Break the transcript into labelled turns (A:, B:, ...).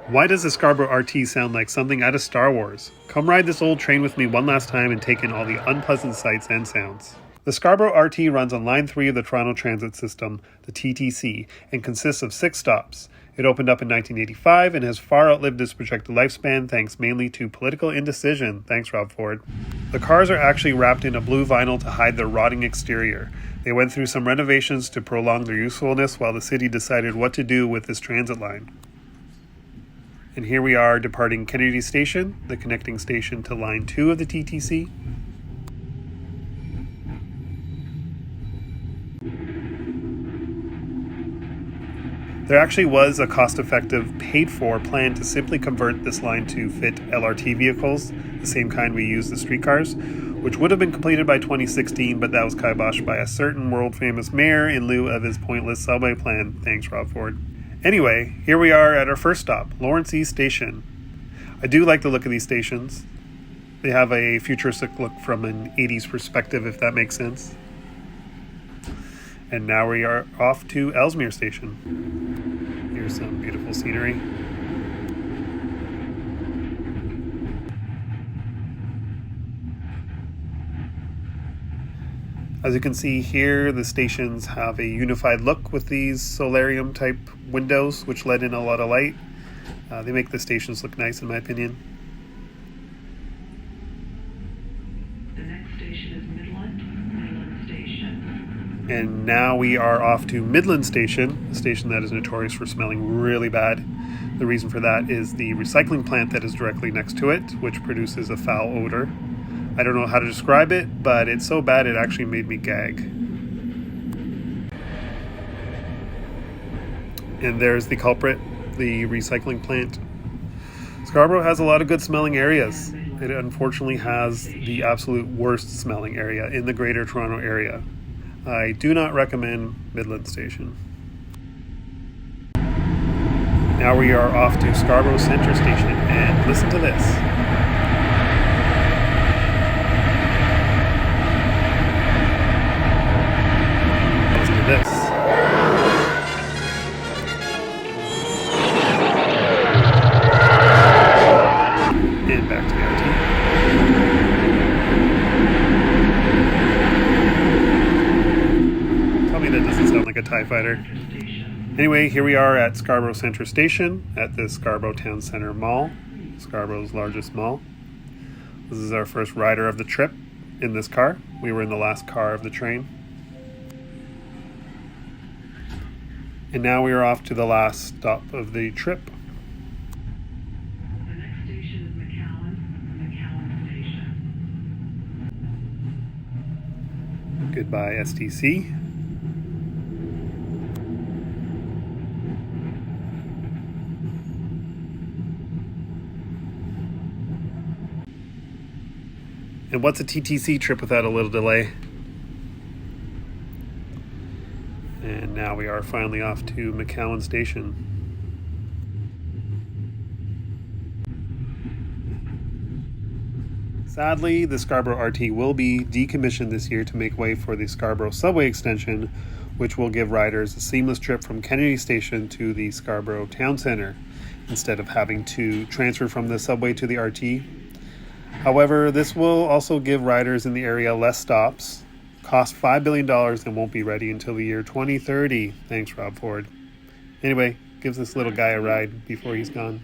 A: Why does the Scarborough RT sound like something out of Star Wars? Come ride this old train with me one last time and take in all the unpleasant sights and sounds. The Scarborough RT runs on Line 3 of the Toronto Transit System, the TTC, and consists of 6 stops. It opened up in 1985 and has far outlived its projected lifespan thanks mainly to political indecision. Thanks, Rob Ford. The cars are actually wrapped in a blue vinyl to hide their rotting exterior. They went through some renovations to prolong their usefulness while the city decided what to do with this transit line. And here we are departing Kennedy Station, the connecting station to Line 2 of the TTC. There actually was a cost-effective, paid-for plan to simply convert this line to fit LRT vehicles, the same kind we use the streetcars, which would have been completed by 2016, but that was kiboshed by a certain world-famous mayor in lieu of his pointless subway plan. Thanks, Rob Ford. Anyway, here we are at our first stop, Lawrence East Station. I do like the look of these stations. They have a futuristic look from an 80s perspective, if that makes sense. And now we are off to Ellesmere Station. Here's some beautiful scenery. As you can see here, the stations have a unified look with these solarium type windows, which let in a lot of light. They make the stations look nice, in my opinion.
B: The next station is Midland Station.
A: And now we are off to Midland Station, a station that is notorious for smelling really bad. The reason for that is the recycling plant that is directly next to it, which produces a foul odor. I don't know how to describe it, but it's so bad it actually made me gag. And there's the culprit, the recycling plant. Scarborough has a lot of good smelling areas. It unfortunately has the absolute worst smelling area in the Greater Toronto Area. I do not recommend Midland Station. Now we are off to Scarborough Centre Station, and listen to this. This. And back to the RT. Tell me that doesn't sound like a TIE fighter. Anyway, here we are at Scarborough Centre Station at the Scarborough Town Centre Mall, Scarborough's largest mall. This is our first rider of the trip in this car. We were in the last car of the train. And now we are off to the last stop of the trip.
B: The next station is McCowan Station.
A: Goodbye, STC. And what's a TTC trip without a little delay? And now we are finally off to McCowan Station. Sadly, the Scarborough RT will be decommissioned this year to make way for the Scarborough subway extension, which will give riders a seamless trip from Kennedy Station to the Scarborough Town Centre, instead of having to transfer from the subway to the RT. However, this will also give riders in the area less stops, cost $5 billion, and won't be ready until the year 2030. Thanks, Rob Ford. Anyway, gives this little guy a ride before he's gone.